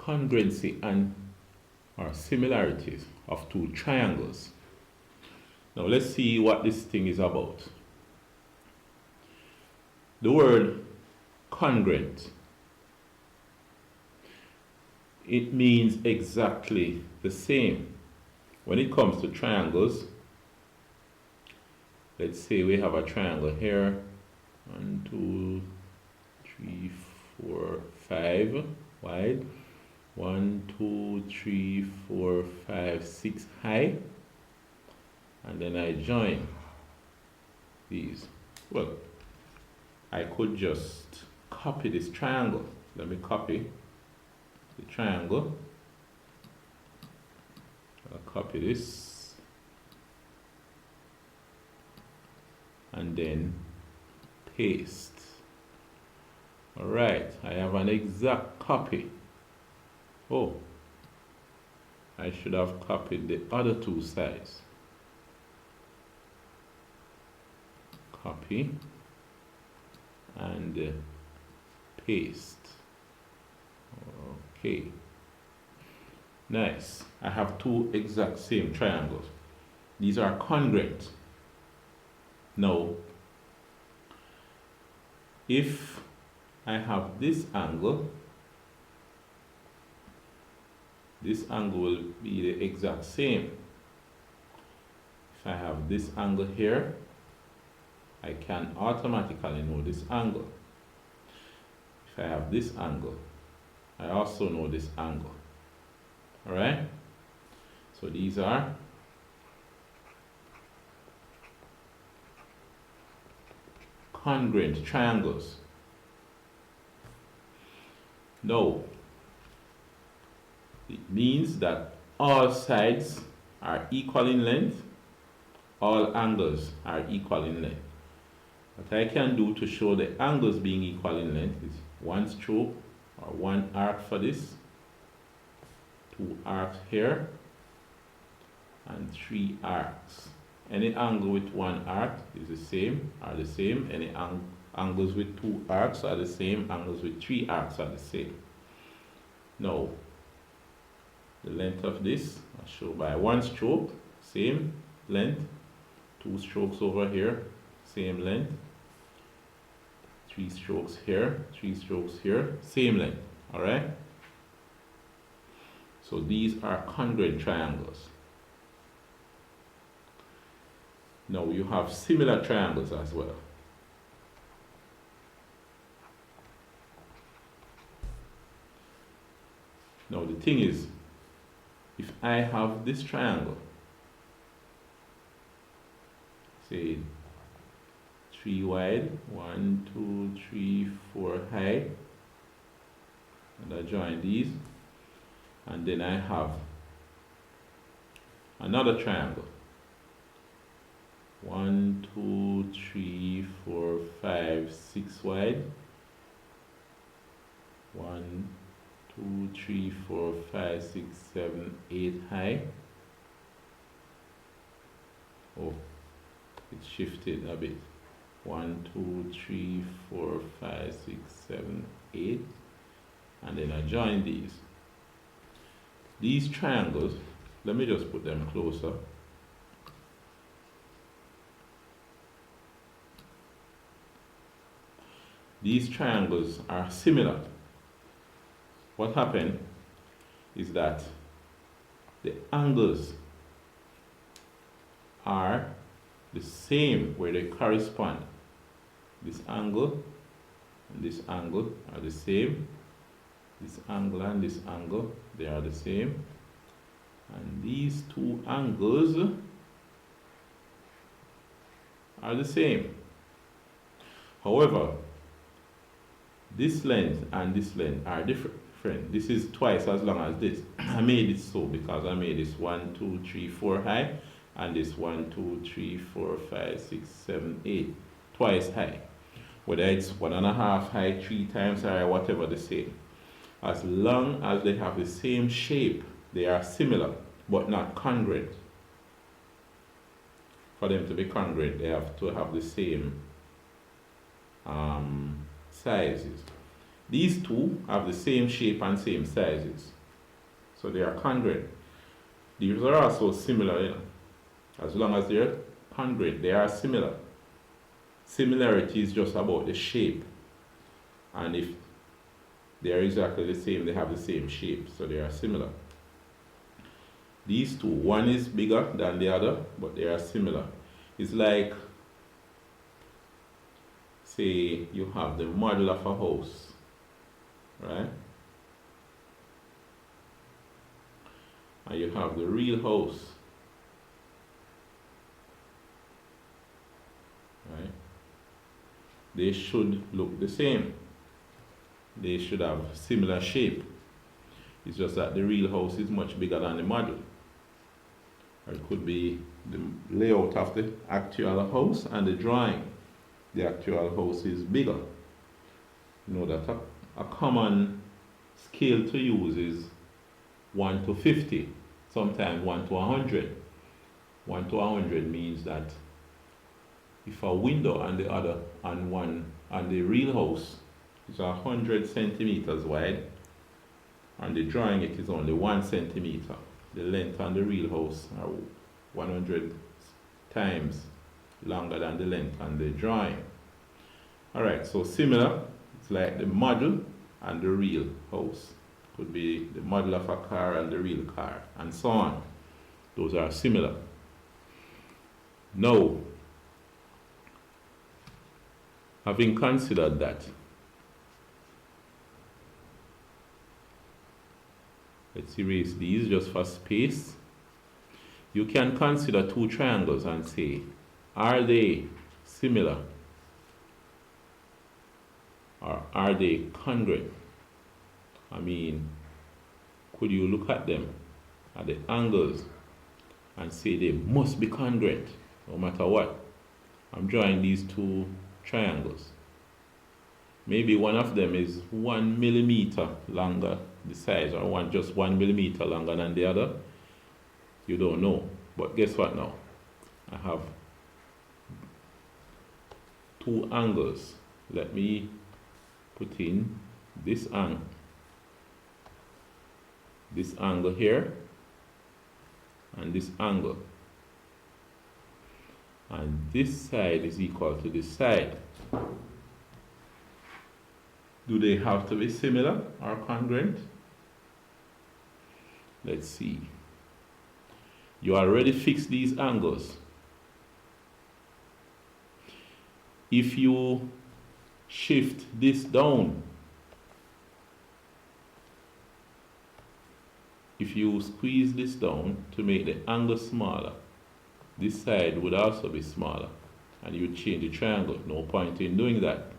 congruency and or similarities of two triangles. Now let's see what this thing is about. The word congruent, it means exactly the same. When it comes to triangles, let's say we have a triangle here, 1, 2, 3, 4, 5 wide, 1, 2, 3, 4, 5, 6 high, and then I join these. Well, I could just copy this triangle. Let me copy the triangle. I'll copy this and then paste. Alright, I have an exact copy. Oh, I should have copied the other two sides. Copy and paste. Okay, nice. I have two exact same triangles. These are congruent. Now, if I have this angle will be the exact same. If I have this angle here, I can automatically know this angle. If I have this angle, I also know this angle. Alright? So these are congruent triangles. Now, it means that all sides are equal in length, all angles are equal in length. What I can do to show the angles being equal in length is one stroke or one arc for this, two arcs here, and three arcs. Any angle with one arc is the same, are the same. Any angles with two arcs are the same, angles with three arcs are the same. Now, the length of this I'll show by one stroke, same length, two strokes over here, same length, three strokes here, three strokes here, same length. Alright? So these are congruent triangles. Now you have similar triangles as well. Now the thing is, if I have this triangle, say 3 wide, 1, 2, 3, 4 high, and I join these, and then I have another triangle, 1, 2, 3, 4, 5, 6 wide, 1, 2, 3, 4, 5, 6, 7, 8 high. Oh, it shifted a bit. 1, 2, 3, 4, 5, 6, 7, 8. And then I join these. These triangles, let me just put them closer. These triangles are similar. What happened is that the angles are the same where they correspond. This angle and this angle are the same. This angle and this angle, they are the same. And these two angles are the same. However, this length and this length are different. This is twice as long as this. I made it so because I made this 1, 2, 3, 4 high, and this 1, 2, 3, 4, 5, 6, 7, 8 twice high. Whether it's 1.5 high, 3 times high, whatever the same. As long as they have the same shape, they are similar but not congruent. For them to be congruent, they have to have the same sizes. These two have the same shape and same sizes. so they are congruent. These are also similar, you know. As long as they're congruent, they are similar. Similarity is just about the shape, and if they are exactly the same, they have the same shape, so they are similar. These two, one is bigger than the other, but they are similar. It's like, say, you have the model of a house, right? And you have the real house, right? They should look the same. They should have similar shape. It's just that the real house is much bigger than the model. Or it could be the layout of the actual house and the drawing. The actual house is bigger. You know that a common scale to use is 1 to 50, sometimes 1 to 100. 1 to 100 means that if a window on the other on the real house is 100 centimeters wide, and the drawing it is only 1 centimeter, the length on the real house are 100 times longer than the length on the drawing. Alright, so similar, it's like the model and the real house. Could be the model of a car and the real car, and so on. Those are similar. Now, having considered that, let's erase these just for space. You can consider two triangles and say, are they similar? Or are they congruent? I mean, could you look at them, at the angles, and say they must be congruent, no matter what? I'm drawing these two triangles. Maybe one of them is 1 millimeter longer, the size, or just 1 millimeter longer than the other. You don't know. But guess what now? I have two angles. Let me put in this angle here, and this angle. And this side is equal to this side. Do they have to be similar or congruent? Let's see. You already fixed these angles. If you shift this down, if you squeeze this down to make the angle smaller, this side would also be smaller, and you would change the triangle. No point in doing that.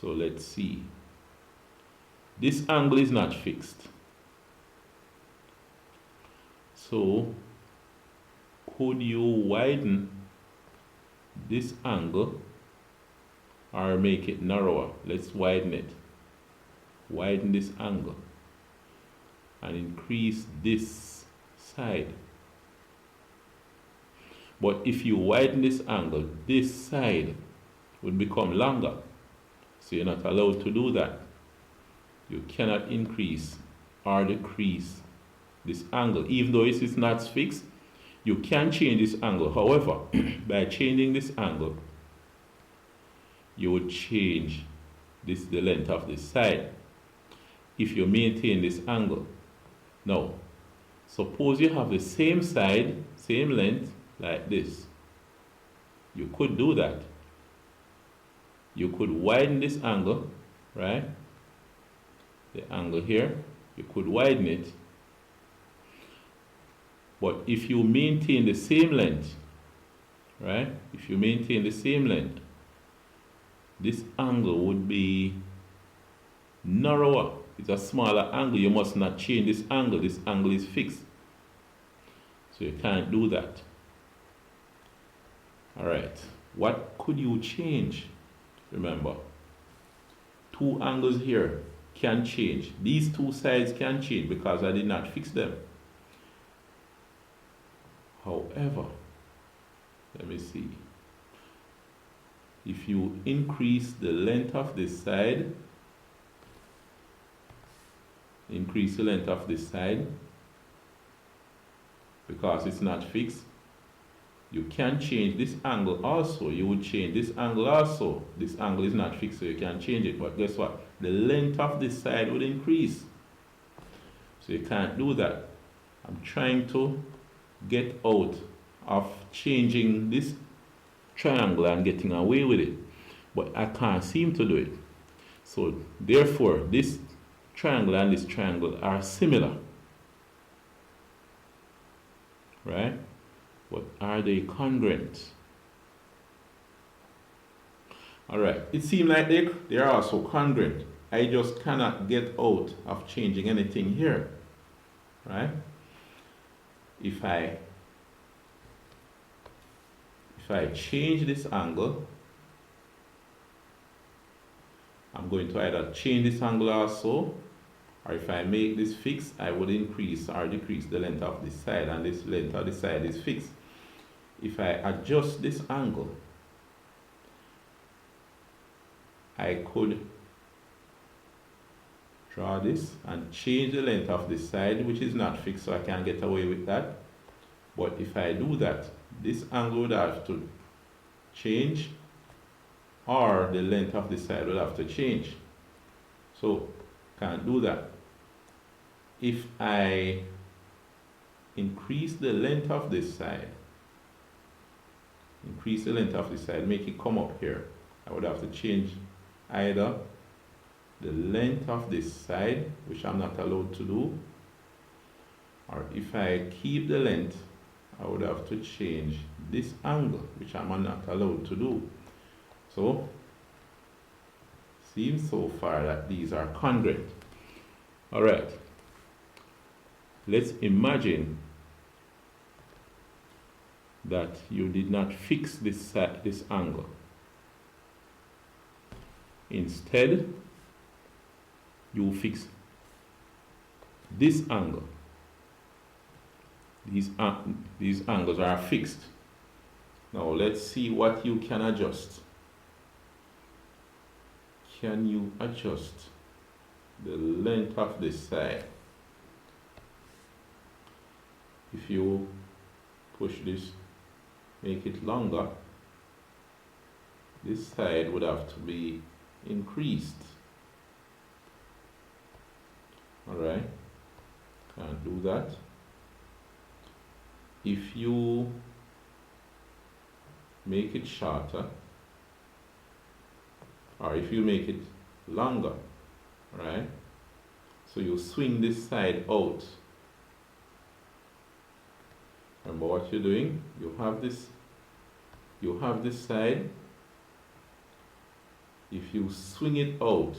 So let's see. This angle is not fixed. So could you widen this angle or make it narrower? Let's widen it. Widen this angle and increase this side. But if you widen this angle, this side would become longer. So you're not allowed to do that. You cannot increase or decrease this angle. Even though it is not fixed, you can change this angle. However, by changing this angle, you would change the length of this side if you maintain this angle. Now, suppose you have the same side, same length, like this. You could do that. You could widen this angle, right? The angle here, you could widen it. But if you maintain the same length, right? If you maintain the same length, this angle would be narrower. It's a smaller angle. You must not change this angle. This angle is fixed. So you can't do that. Alright. What could you change? Remember, two angles here can change. These two sides can change because I did not fix them. However, let me see. If you increase the length of this side, increase the length of this side because it's not fixed. You can change this angle also. You would change this angle also. This angle is not fixed, so you can change it. But guess what? The length of this side would increase. So you can't do that. I'm trying to get out of changing this triangle and getting away with it. But I can't seem to do it. So therefore, this triangle and this triangle are similar. Right? But are they congruent? Alright, it seems like they are also congruent. I just cannot get out of changing anything here. Right? If I change this angle, I'm going to either change this angle also, or if I make this fixed, I would increase or decrease the length of this side, and this length of this side is fixed. If I adjust this angle, I could draw this and change the length of this side, which is not fixed, so I can't get away with that. But if I do that, this angle would have to change, or the length of this side will have to change. So can't do that. If I increase the length of this side, make it come up here, I would have to change either the length of this side, which I'm not allowed to do, or if I keep the length, I would have to change this angle, which I'm not allowed to do. So seems so far that these are congruent. Alright, let's imagine that you did not fix this angle. Instead, you fix this angle. These angles are fixed. Now let's see what you can adjust. Can you adjust the length of this side? If you push this, make it longer, this side would have to be increased. Alright, can't do that. If you make it shorter, or if you make it longer, right? So you swing this side out. Remember what you're doing? You have this side. If you swing it out,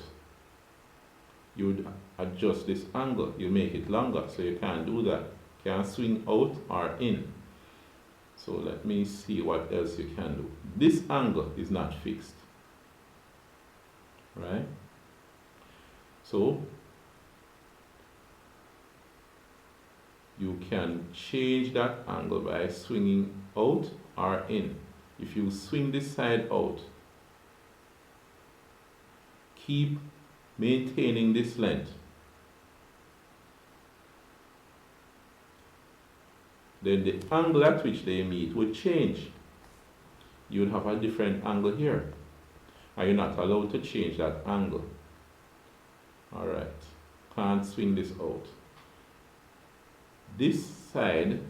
you would adjust this angle. You make it longer, so you can't do that. You can't swing out or in. So let me see what else you can do. This angle is not fixed. Right? So you can change that angle by swinging out or in. If you swing this side out, keep maintaining this length, then the angle at which they meet will change. You would have a different angle here. Are you not allowed to change that angle? Alright, can't swing this out. This side,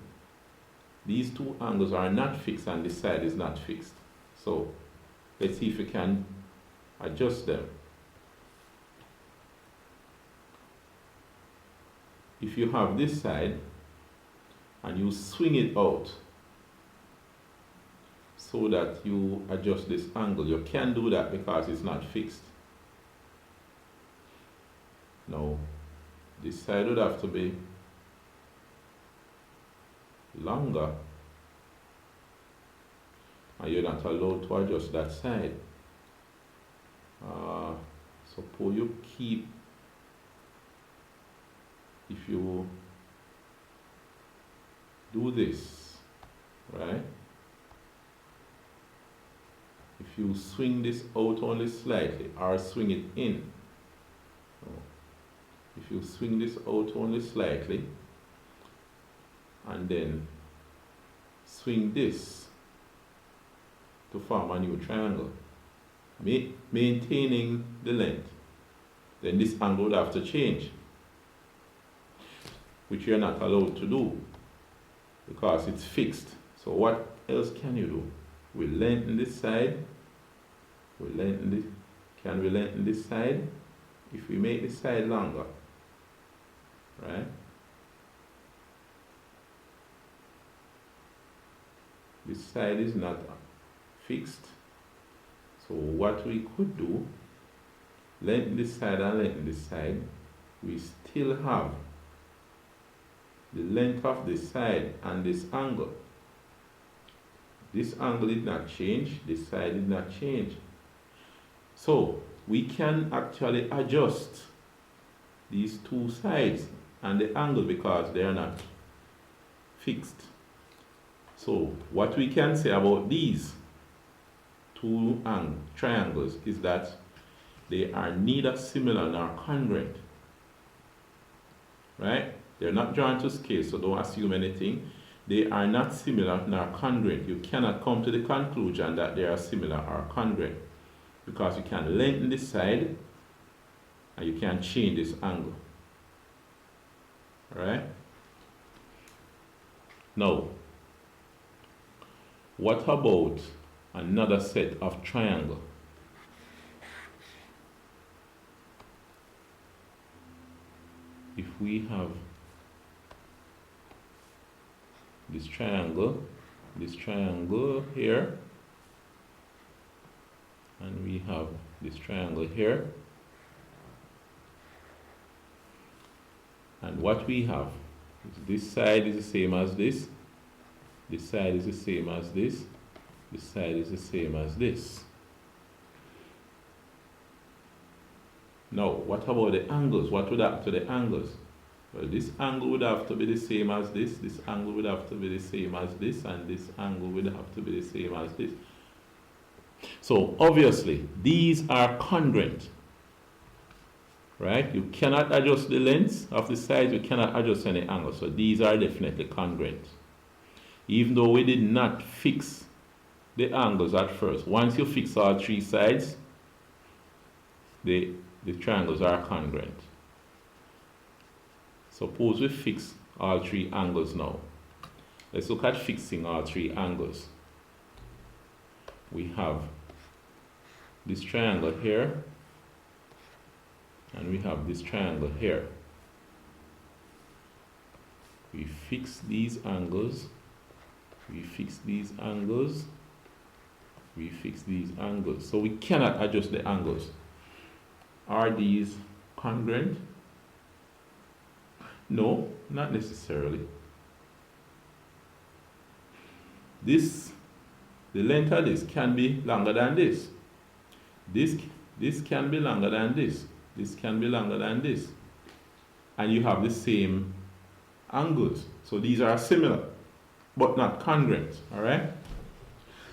these two angles are not fixed, and this side is not fixed. So let's see if we can adjust them. If you have this side and you swing it out so that you adjust this angle, you can do that because it's not fixed. Now this side would have to be longer, and you're not allowed to adjust that side. Suppose you keep, if you do this, right? If you swing this out only slightly or swing it in, if if you swing this out only slightly and then swing this to form a new triangle, maintaining the length, then this angle would have to change, which you're not allowed to do because it's fixed. So what else can you do? We lengthen this side, we lengthen this. Can we lengthen this side? If we make this side longer, right? This side is not fixed. So what we could do, lengthen this side and lengthen this side, we still have the length of this side and this angle. This angle did not change, this side did not change. So we can actually adjust these two sides and the angle because they are not fixed. So what we can say about these two triangles is that they are neither similar nor congruent. Right? They're not drawn to scale, so don't assume anything. They are not similar nor congruent. You cannot come to the conclusion that they are similar or congruent because you can lengthen this side and you can change this angle. Alright? Now, what about another set of triangle? If we have this triangle here, and we have this triangle here, and what we have is this side is the same as this side is the same as this side is the same as this. Now, what about the angles? What would happen to the angles? Well, this angle would have to be the same as this angle would have to be the same as this, and this angle would have to be the same as this. So obviously these are congruent, right? You cannot adjust the lengths of the sides, you cannot adjust any angle, so these are definitely congruent. Even though we did not fix the angles at first, once you fix all three sides, the triangles are congruent. Suppose we fix all three angles now. Let's look at fixing all three angles. We have this triangle here, and we have this triangle here. We fix these angles, we fix these angles, we fix these angles. So we cannot adjust the angles. Are these congruent? No, not necessarily. The length of this can be longer than this. This can be longer than this. This can be longer than this. And you have the same angles. So these are similar, but not congruent. Alright?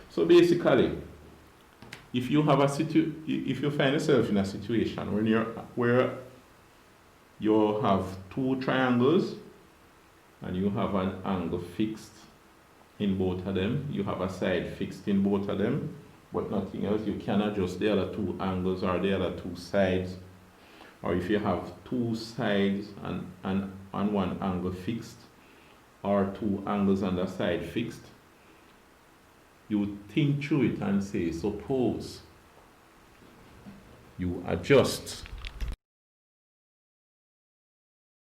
So basically, if you have if you find yourself in a situation where you have two triangles and you have an angle fixed in both of them, you have a side fixed in both of them, but nothing else, you can adjust the other two angles or the other two sides. Or if you have two sides and one angle fixed, or two angles on the side fixed, you think through it and say, suppose you adjust